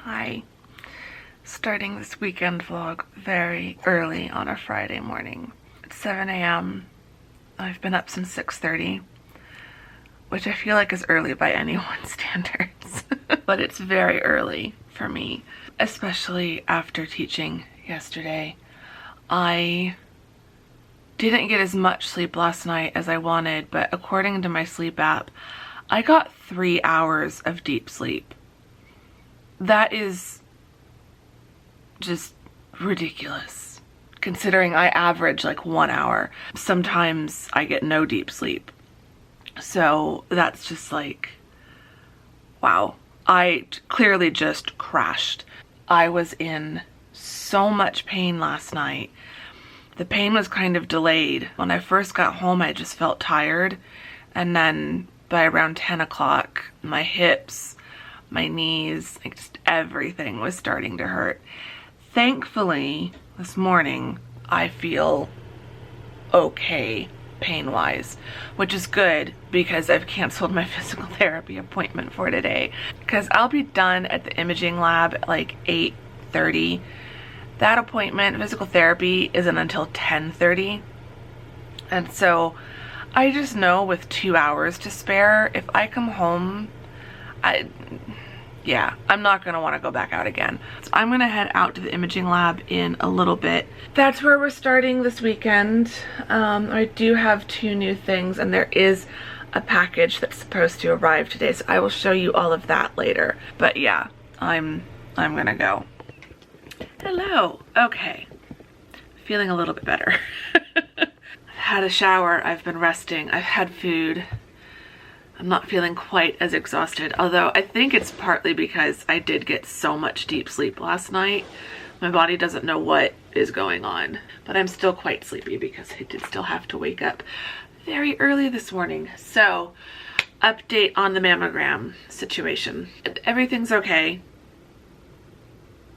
Hi. Starting this weekend vlog very early on a Friday morning. It's 7 a.m. I've been up since 6:30, which I feel like is early by anyone's standards. But it's very early for me, especially after teaching yesterday. I didn't get as much sleep last night as I wanted, but according to my sleep app, I got 3 hours of deep sleep. That is just ridiculous, considering I average like 1 hour. Sometimes I get no deep sleep. So that's just like, wow. I clearly just crashed. I was in so much pain last night. The pain was kind of delayed. When I first got home, I just felt tired. And then by around 10 o'clock, my hips, my knees, like just everything was starting to hurt. Thankfully, this morning, I feel okay pain-wise, which is good because I've canceled my physical therapy appointment for today because I'll be done at the imaging lab at like 8:30. That appointment, physical therapy, isn't until 10:30. And so I just know with 2 hours to spare, if I come home, I'm not gonna want to go back out again. So I'm gonna head out to the imaging lab in a little bit. That's where we're starting this weekend. I do have 2 new things, and there is a package that's supposed to arrive today, so I will show you all of that later. But yeah, I'm gonna go. Hello. Okay, feeling a little bit better. I've had a shower, I've been resting, I've had food. I'm not feeling quite as exhausted, although I think it's partly because I did get so much deep sleep last night. My body doesn't know what is going on, but I'm still quite sleepy because I did still have to wake up very early this morning. So, update on the mammogram situation. Everything's okay,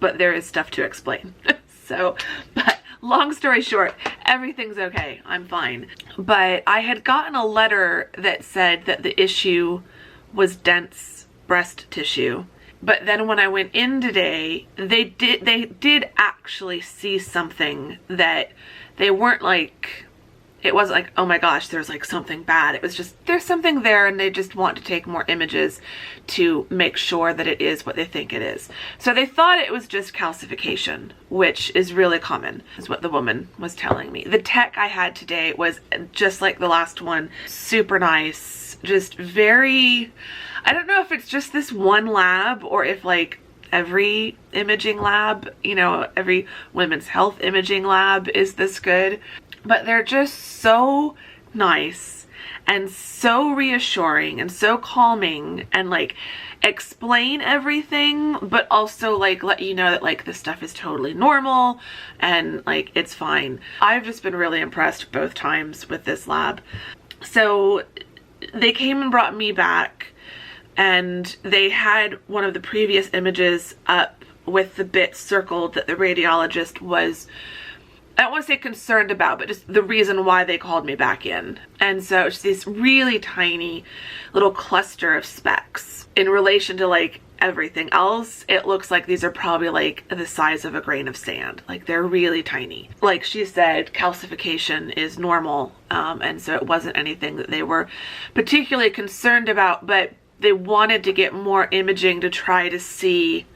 but there is stuff to explain. But long story short, everything's okay. I'm fine. But I had gotten a letter that said that the issue was dense breast tissue. But then when I went in today, they did actually see something that they weren't like, it wasn't like, oh my gosh, there's like something bad. It was just, there's something there and they just want to take more images to make sure that it is what they think it is. So they thought it was just calcification, which is really common, is what the woman was telling me. The tech I had today was just like the last one, super nice, just very, I don't know if it's just this one lab or if like every imaging lab, you know, every women's health imaging lab is this good. But they're just so nice and so reassuring and so calming and like explain everything, but also like let you know that like this stuff is totally normal and like it's fine. I've just been really impressed both times with this lab. So they came and brought me back, and they had one of the previous images up with the bit circled that the radiologist was, I don't want to say concerned about, but just the reason why they called me back in. And so it's this really tiny little cluster of specks. In relation to like everything else, it looks like these are probably like the size of a grain of sand. Like they're really tiny. Like she said, calcification is normal. And so it wasn't anything that they were particularly concerned about, but they wanted to get more imaging to try to see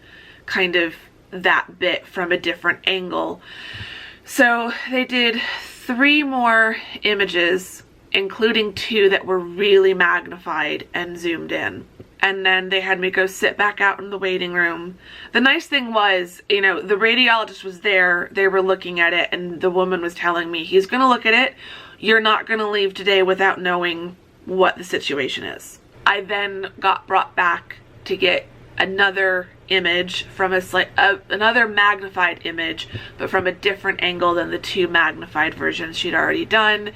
kind of that bit from a different angle. So they did 3 more images, including 2 that were really magnified and zoomed in. And then they had me go sit back out in the waiting room. The nice thing was, you know, the radiologist was there, they were looking at it, and the woman was telling me, he's gonna look at it, you're not gonna leave today without knowing what the situation is. I then got brought back to get another image from another magnified image, but from a different angle than the 2 magnified versions she'd already done.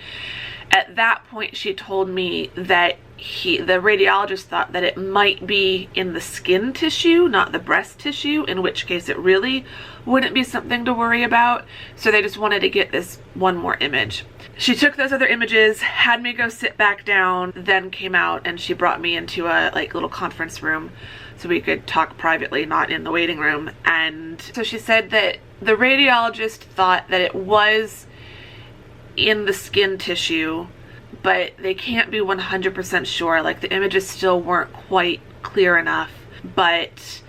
At that point, she told me that the radiologist thought that it might be in the skin tissue, not the breast tissue, in which case it really wouldn't be something to worry about. So they just wanted to get this 1 more image. she took those other images, had me go sit back down, then came out and she brought me into a like little conference room so we could talk privately, not in the waiting room. And so she said that the radiologist thought that it was in the skin tissue, but they can't be 100% sure. Like the images still weren't quite clear enough, but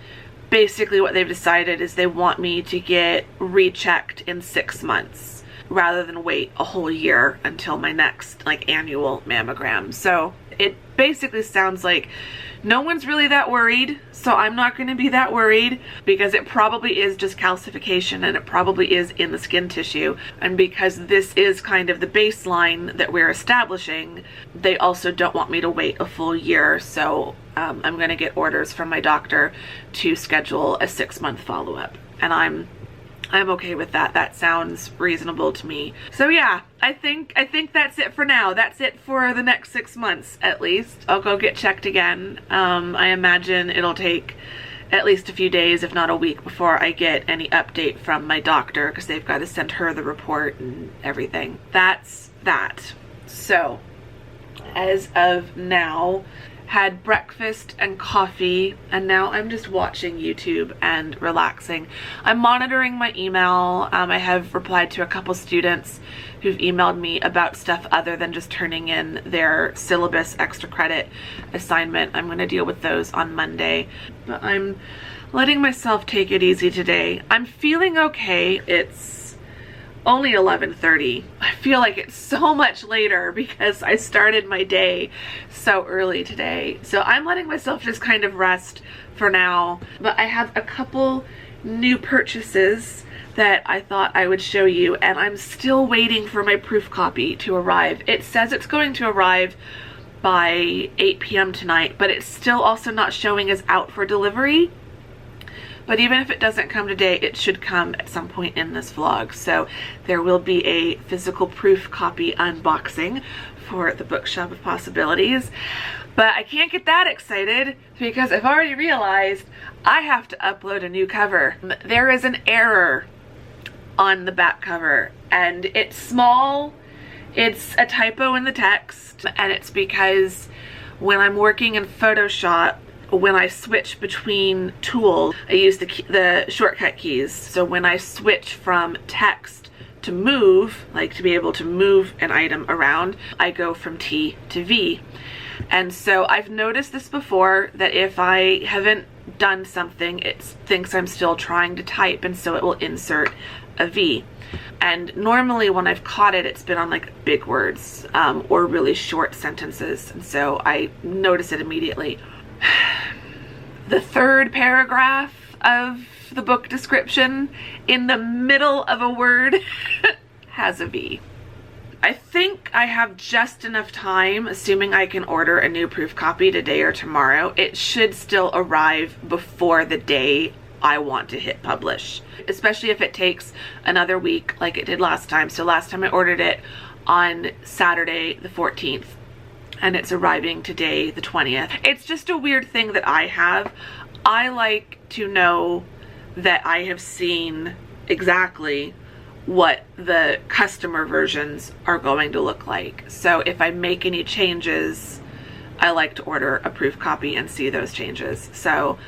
basically what they've decided is they want me to get rechecked in 6 months rather than wait a whole year until my next like annual mammogram. So it basically sounds like no one's really that worried, so I'm not going to be that worried because it probably is just calcification and it probably is in the skin tissue. And because this is kind of the baseline that we're establishing, they also don't want me to wait a full year. So I'm going to get orders from my doctor to schedule a 6-month follow-up. And I'm okay with that. That sounds reasonable to me. So yeah, I think that's it for now. That's it for the next 6 months at least. I'll go get checked again. I imagine it'll take at least a few days, if not a week, before I get any update from my doctor because they've got to send her the report and everything. That's that. So as of now, had breakfast and coffee, and now I'm just watching YouTube and relaxing. I'm monitoring my email. I have replied to a couple students who've emailed me about stuff other than just turning in their syllabus extra credit assignment. I'm going to deal with those on Monday, but I'm letting myself take it easy today. I'm feeling okay. It's only 11:30. I feel like it's so much later because I started my day so early today. So I'm letting myself just kind of rest for now. But I have a couple new purchases that I thought I would show you, and I'm still waiting for my proof copy to arrive. It says it's going to arrive by 8 p.m. tonight, but it's still also not showing as out for delivery. But even if it doesn't come today, it should come at some point in this vlog. So there will be a physical proof copy unboxing for the Bookshop of Possibilities. But I can't get that excited because I've already realized I have to upload a new cover. There is an error on the back cover and it's small. It's a typo in the text, and it's because when I'm working in Photoshop, when I switch between tools, I use the shortcut keys. So when I switch from text to move, like to be able to move an item around, I go from T to V. And so I've noticed this before, that if I haven't done something, it thinks I'm still trying to type, and so it will insert a V. And normally when I've caught it, it's been on like big words or really short sentences. And so I notice it immediately. The third paragraph of the book description in the middle of a word has a V. I think I have just enough time, assuming I can order a new proof copy today or tomorrow. It should still arrive before the day I want to hit publish, especially if it takes another week like it did last time. So last time I ordered it on Saturday the 14th. And it's arriving today, the 20th. It's just a weird thing that I have. I like to know that I have seen exactly what the customer versions are going to look like. So if I make any changes, I like to order a proof copy and see those changes. So,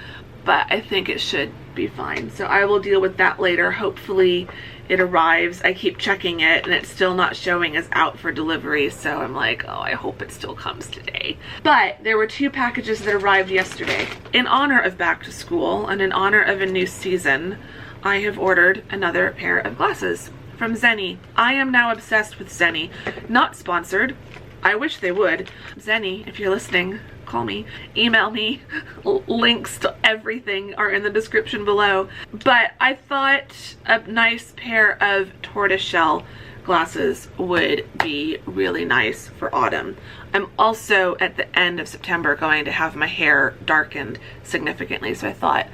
but I think it should be fine. So I will deal with that later. Hopefully it arrives. I keep checking it and it's still not showing as out for delivery, so I'm like, oh, I hope it still comes today. But there were 2 packages that arrived yesterday. In honor of back to school and in honor of a new season, I have ordered another pair of glasses from Zenni. I am now obsessed with Zenni. Not sponsored. I wish they would. Zenni, if you're listening, call me, email me. Links to everything are in the description below. But I thought a nice pair of tortoiseshell glasses would be really nice for autumn. I'm also at the end of September going to have my hair darkened significantly, so I thought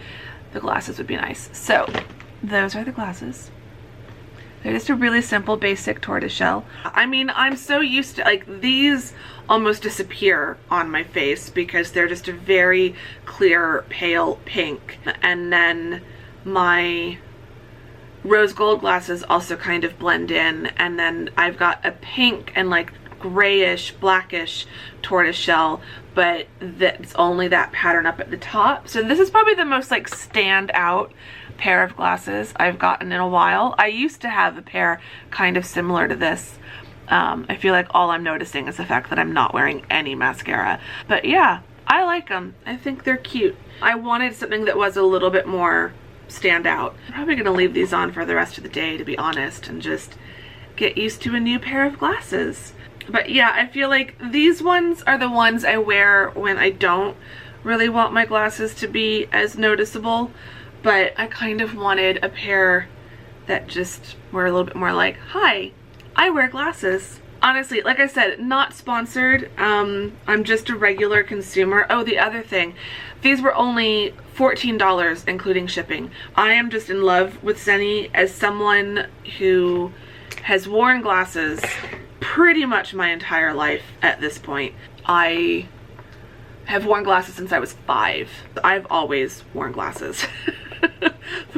the glasses would be nice. So those are the glasses. They're just a really simple, basic tortoiseshell. I mean, I'm so used to, like, these almost disappear on my face because they're just a very clear, pale pink. And then my rose gold glasses also kind of blend in, and then I've got a pink and like grayish, blackish tortoiseshell, but that's only that pattern up at the top. So this is probably the most like stand out pair of glasses I've gotten in a while. I used to have a pair kind of similar to this. I feel like all I'm noticing is the fact that I'm not wearing any mascara. But yeah, I like them. I think they're cute. I wanted something that was a little bit more stand out. I'm probably gonna leave these on for the rest of the day, to be honest, and just get used to a new pair of glasses. But yeah, I feel like these ones are the ones I wear when I don't really want my glasses to be as noticeable, but I kind of wanted a pair that just were a little bit more like, hi, I wear glasses. Honestly, like I said, not sponsored. I'm just a regular consumer. Oh, the other thing, these were only $14 including shipping. I am just in love with Zenni. As someone who has worn glasses pretty much my entire life at this point. I have worn glasses since I was 5. I've always worn glasses.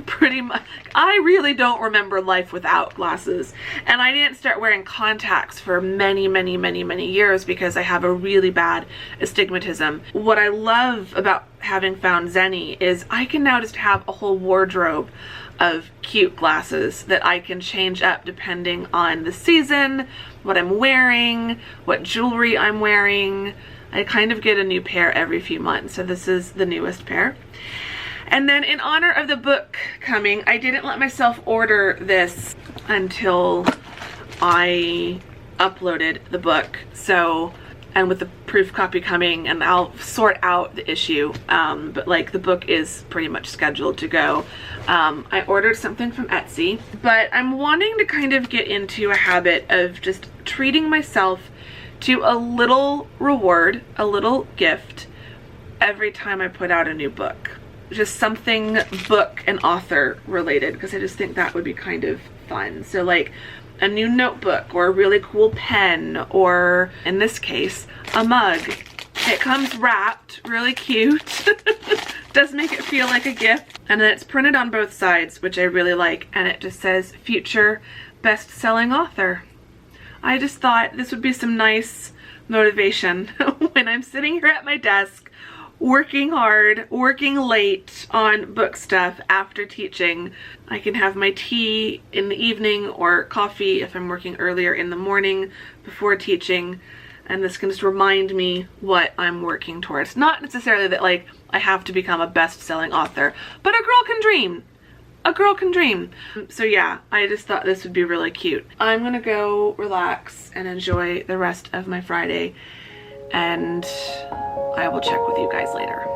Pretty much. I really don't remember life without glasses. And I didn't start wearing contacts for many years because I have a really bad astigmatism. What I love about having found Zenni is I can now just have a whole wardrobe of cute glasses that I can change up depending on the season, what I'm wearing, what jewelry I'm wearing. I kind of get a new pair every few months, so this is the newest pair. And then in honor of the book coming, I didn't let myself order this until I uploaded the book. So, and with the proof copy coming, and I'll sort out the issue, but like the book is pretty much scheduled to go. I ordered something from Etsy, but I'm wanting to kind of get into a habit of just treating myself to a little reward, a little gift every time I put out a new book. Just something book and author related, because I just think that would be kind of fun. So like a new notebook or a really cool pen, or in this case, a mug. It comes wrapped, really cute. Does make it feel like a gift. And then it's printed on both sides, which I really like. And it just says future best-selling author. I just thought this would be some nice motivation when I'm sitting here at my desk working hard, working late on book stuff after teaching. I can have my tea in the evening or coffee if I'm working earlier in the morning before teaching, and this can just remind me what I'm working towards. Not necessarily that like I have to become a best-selling author, but a girl can dream. A girl can dream. So yeah, I just thought this would be really cute. I'm gonna go relax and enjoy the rest of my Friday, and I will check with you guys later.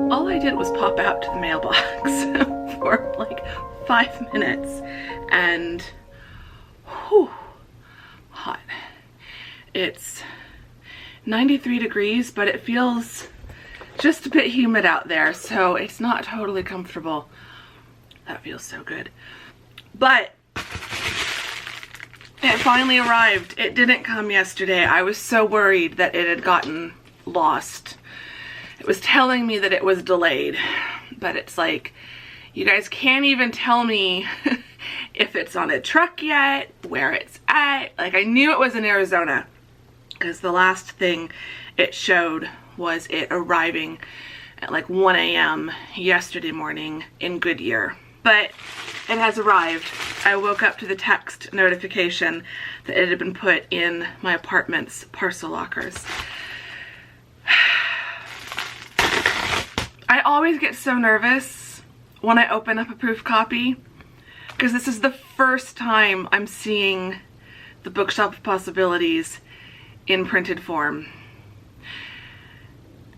All I did was pop out to the mailbox for like 5 minutes, and whew, hot. It's 93 degrees, but it feels just a bit humid out there, so it's not totally comfortable. That feels so good. But it finally arrived. It didn't come yesterday. I was so worried that it had gotten lost. It was telling me that it was delayed, but it's like, you guys can't even tell me if it's on a truck yet, where it's at. Like, I knew it was in Arizona because the last thing it showed was it arriving at like 1 a.m. yesterday morning in Goodyear. But it has arrived. I woke up to the text notification that it had been put in my apartment's parcel lockers. I always get so nervous when I open up a proof copy because this is the first time I'm seeing the Bookshop of Possibilities in printed form.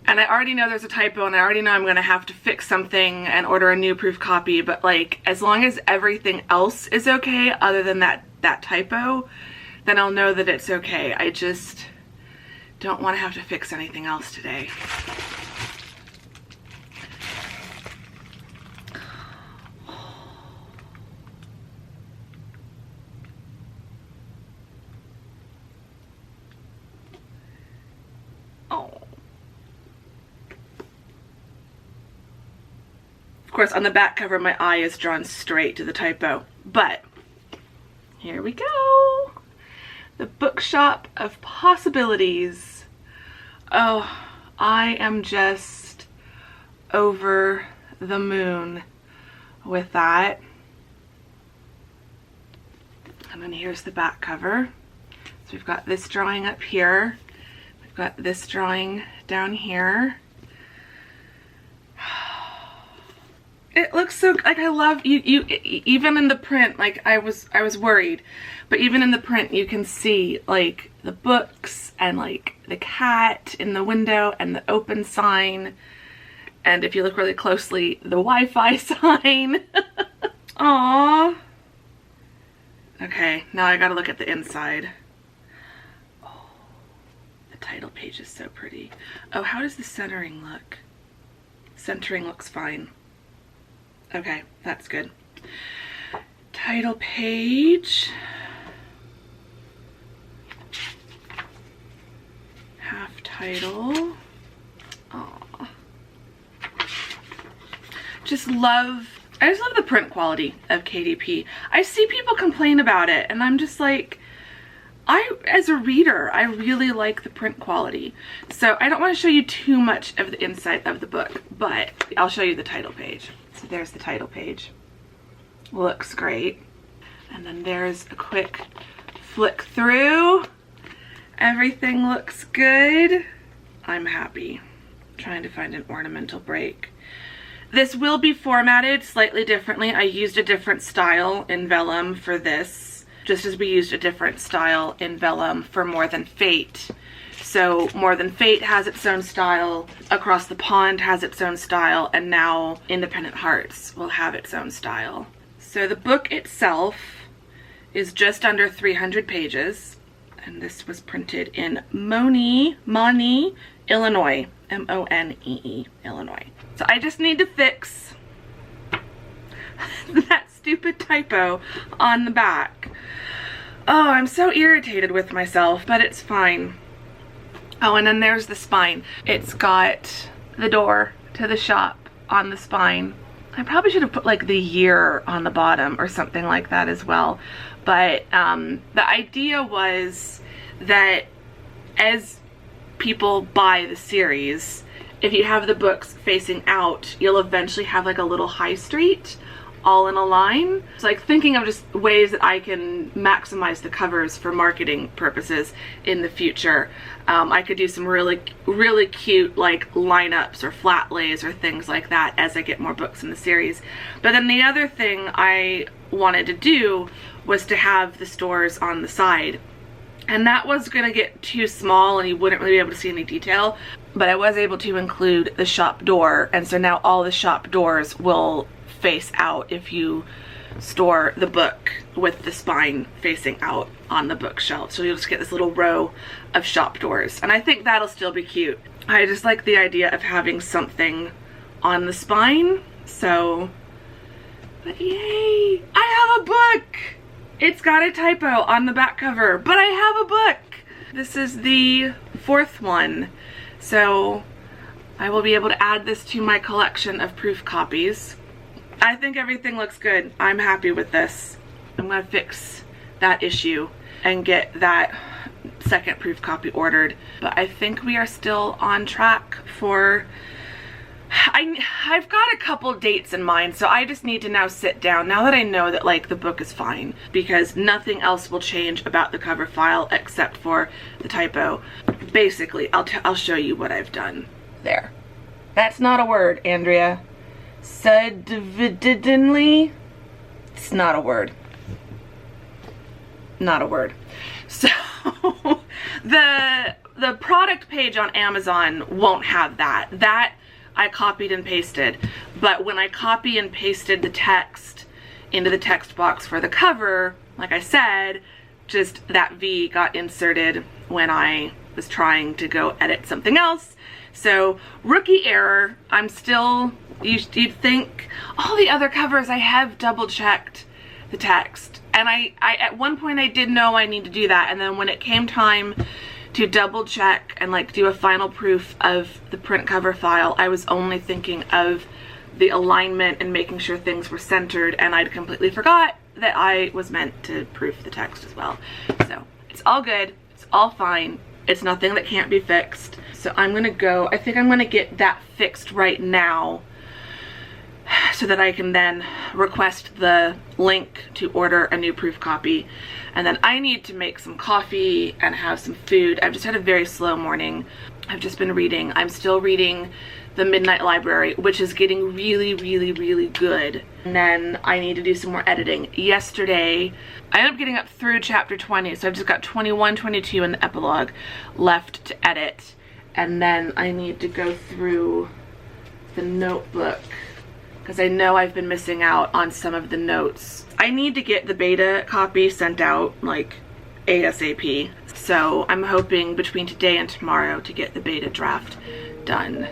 And I already know there's a typo, and I already know I'm gonna have to fix something and order a new proof copy, but like, as long as everything else is okay other than that typo, then I'll know that it's okay. I just don't want to have to fix anything else today. Of course, on the back cover, my eye is drawn straight to the typo, but here we go. The Bookshop of Possibilities. Oh, I am just over the moon with that. And then here's the back cover. So we've got this drawing up here. We've got this drawing down here. It looks so, like, I love you even in the print, like, I was worried, but even in the print you can see like the books and like the cat in the window and the open sign, and if you look really closely, the Wi-Fi sign. Aww. Okay, now I gotta look at the inside. Oh, the title page is so pretty. Oh, how does the centering look? Centering looks fine. Okay, that's good. Title page. Half title. Aww. I just love the print quality of KDP. I see people complain about it, and I'm just like, as a reader, I really like the print quality. So I don't want to show you too much of the inside of the book, but I'll show you the title page. So there's the title page. Looks great. And then there's a quick flick through. Everything looks good. I'm happy. I'm trying to find an ornamental break. This will be formatted slightly differently. I used a different style in vellum for this, just as we used a different style in vellum for More Than Fate. So More Than Fate has its own style, Across the Pond has its own style, and now Independent Hearts will have its own style. So the book itself is just under 300 pages, and this was printed in Moni, Illinois, M-O-N-E-E, Illinois. So I just need to fix that stupid typo on the back. Oh, I'm so irritated with myself, but it's fine. Oh, and then there's the spine. It's got the door to the shop on the spine. I probably should have put like the year on the bottom or something like that as well. But the idea was that as people buy the series, if you have the books facing out, you'll eventually have like a little high street all in a line. It's like thinking of just ways that I can maximize the covers for marketing purposes in the future. I could do some really cute like lineups or flat lays or things like that as I get more books in the series. But then the other thing I wanted to do was to have the stores on the side. And that was gonna get too small and you wouldn't really be able to see any detail. But I was able to include the shop door, and so now all the shop doors will face out if you store the book with the spine facing out on the bookshelf. So you'll just get this little row of shop doors, and I think that'll still be cute. I just like the idea of having something on the spine. So, but yay, I have a book. It's got a typo on the back cover, but I have a book. This is the 4th one, so I will be able to add this to my collection of proof copies. I think everything looks good. I'm happy with this. I'm gonna fix that issue and get that second proof copy ordered. But I think we are still on track for, I've got a couple dates in mind, so I just need to now sit down, now that I know that like the book is fine, because nothing else will change about the cover file except for the typo. Basically, I'll show you what I've done. There. That's not a word, Andrea. Suddenly, It's not a word. Not a word. So the product page on Amazon won't have that. That I copied and pasted. But when I copy and pasted the text into the text box for the cover, like I said, just that V got inserted when I was trying to go edit something else. So rookie error. I'm still, you'd think all the other covers I have double checked the text, and I at one point I did know I need to do that, and then when it came time to double check and like do a final proof of the print cover file, I was only thinking of the alignment and making sure things were centered, and I'd completely forgot that I was meant to proof the text as well. So it's all good, it's all fine, it's nothing that can't be fixed. So I'm gonna go, I think I'm gonna get that fixed right now so that I can then request the link to order a new proof copy. And then I need to make some coffee and have some food. I've just had a very slow morning. I've just been reading. I'm still reading The Midnight Library, which is getting really, really, really good. And then I need to do some more editing. Yesterday, I ended up getting up through chapter 20, so I've just got 21, 22 in the epilogue left to edit. And then I need to go through the notebook, because I know I've been missing out on some of the notes. I need to get the beta copy sent out like ASAP. So I'm hoping between today and tomorrow to get the beta draft done.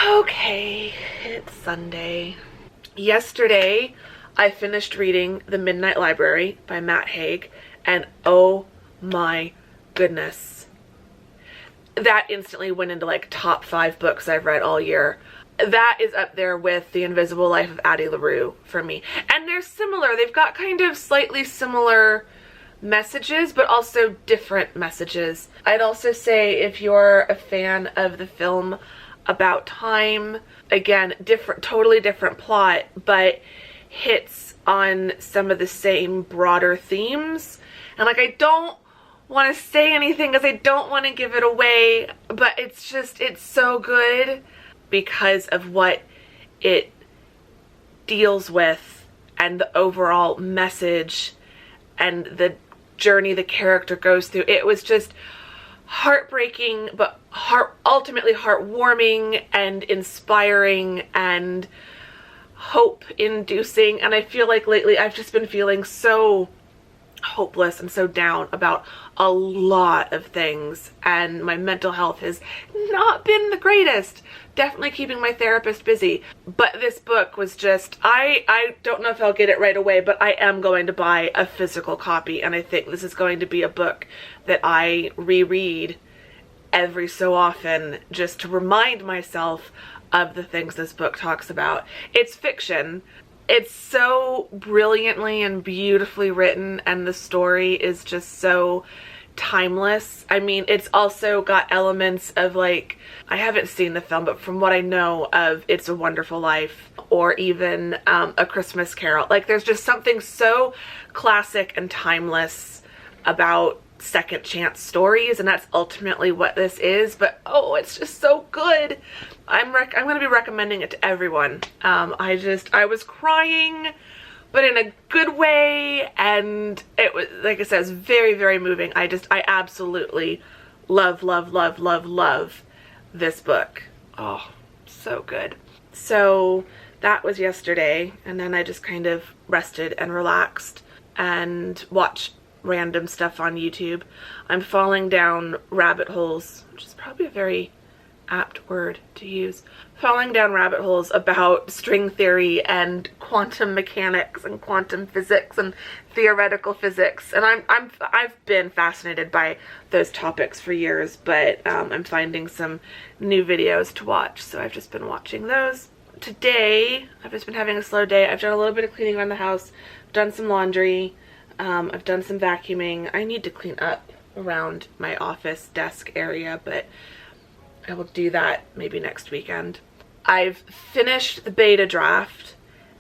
Okay, it's Sunday. Yesterday, I finished reading The Midnight Library by Matt Haig, and oh my goodness. That instantly went into like top 5 books I've read all year. That is up there with The Invisible Life of Addie LaRue for me. And they're similar. They've got kind of slightly similar messages, but also different messages. I'd also say if you're a fan of the film About Time, again, totally different plot, but hits on some of the same broader themes. And like, I don't want to say anything because I don't want to give it away, but it's so good because of what it deals with and the overall message and the journey the character goes through. It was just heartbreaking, but ultimately heartwarming and inspiring and hope-inducing. And I feel like lately I've just been feeling so hopeless and so down about a lot of things, and my mental health has not been the greatest. Definitely keeping my therapist busy, but this book was just, I don't know if I'll get it right away, but I am going to buy a physical copy, and I think this is going to be a book that I reread every so often just to remind myself of the things this book talks about. It's fiction. It's so brilliantly and beautifully written, and the story is just so timeless. I mean, it's also got elements of, like, I haven't seen the film, but from what I know of It's a Wonderful Life, or even A Christmas Carol, like, there's just something so classic and timeless about second chance stories, and that's ultimately what this is. But oh, it's just so good. I'm going to be recommending it to everyone. I was crying, but in a good way, and it was, like I said, it's very, very moving. I absolutely love this book. Oh, so good. So that was yesterday, and then I just kind of rested and relaxed and watched random stuff on YouTube. I'm falling down rabbit holes, which is probably a very apt word to use. Falling down rabbit holes about string theory and quantum mechanics and quantum physics and theoretical physics, and I've been fascinated by those topics for years, but I'm finding some new videos to watch, so I've just been watching those. Today I've just been having a slow day. I've done a little bit of cleaning around the house, done some laundry, I've done some vacuuming. I need to clean up around my office desk area, but I will do that maybe next weekend. I've finished the beta draft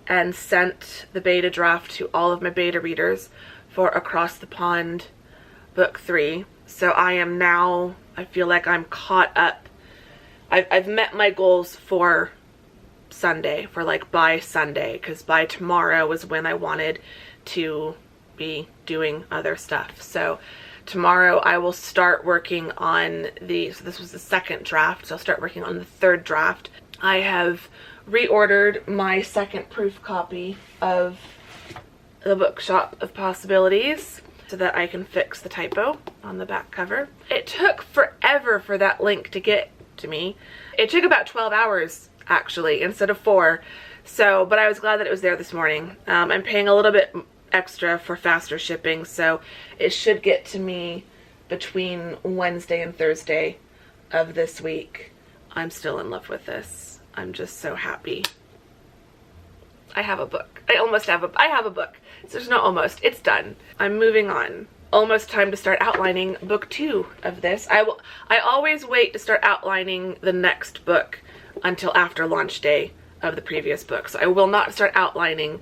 and sent the beta draft to all of my beta readers for Across the Pond Book 3. So I am now, I feel like I'm caught up. I've met my goals for Sunday, for like by Sunday, because by tomorrow was when I wanted to be doing other stuff. So tomorrow I will start working on so this was the second draft, so I'll start working on the third draft. I have reordered my second proof copy of the Bookshop of Possibilities so that I can fix the typo on the back cover. It took forever for that link to get to me. It took about 12 hours actually instead of 4. So, but I was glad that it was there this morning. I'm paying a little bit extra for faster shipping, so it should get to me between Wednesday and Thursday of this week. I'm still in love with this. I'm just so happy. I have a book. I have a book. So there's no almost. It's done. I'm moving on. Almost time to start outlining book 2 of this. I always wait to start outlining the next book until after launch day of the previous book. So I will not start outlining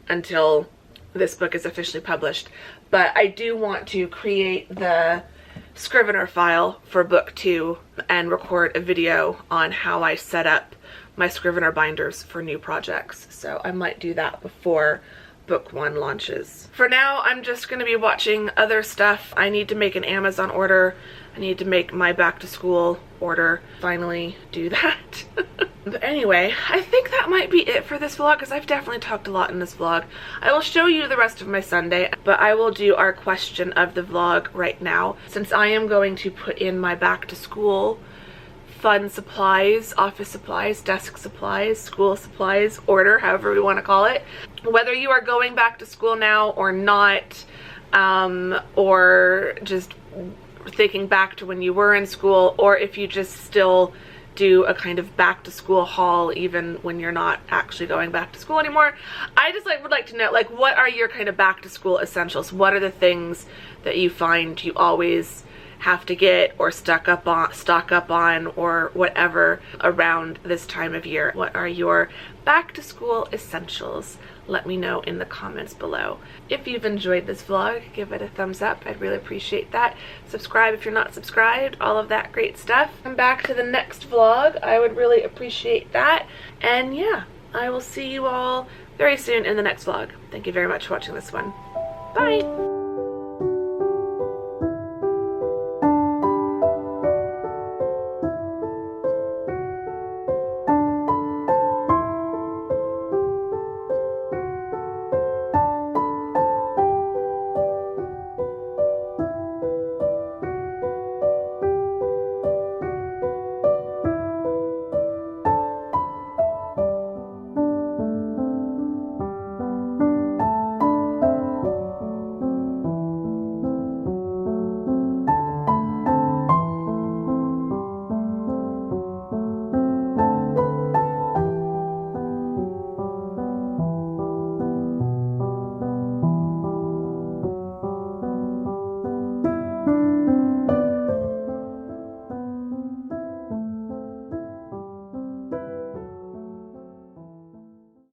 until this book is officially published. But I do want to create the Scrivener file for book 2 and record a video on how I set up my Scrivener binders for new projects. So I might do that before book 1 launches. For now, I'm just going to be watching other stuff. I need to make an Amazon order. I need to make my back to school order. Finally do that. But anyway, I think that might be it for this vlog, because I've definitely talked a lot in this vlog. I will show you the rest of my Sunday, but I will do our question of the vlog right now, since I am going to put in my back to school fun supplies, office supplies, desk supplies, school supplies order, however we want to call it. Whether you are going back to school now or not, or just thinking back to when you were in school, or if you just still do a kind of back to school haul even when you're not actually going back to school anymore. I just would like to know, like, what are your kind of back to school essentials? What are the things that you find you always have to get or stock up on or whatever around this time of year? What are your back to school essentials? Let me know in the comments below. If you've enjoyed this vlog, give it a thumbs up. I'd really appreciate that. Subscribe if you're not subscribed, all of that great stuff. Come back to the next vlog. I would really appreciate that. And yeah, I will see you all very soon in the next vlog. Thank you very much for watching this one. Bye!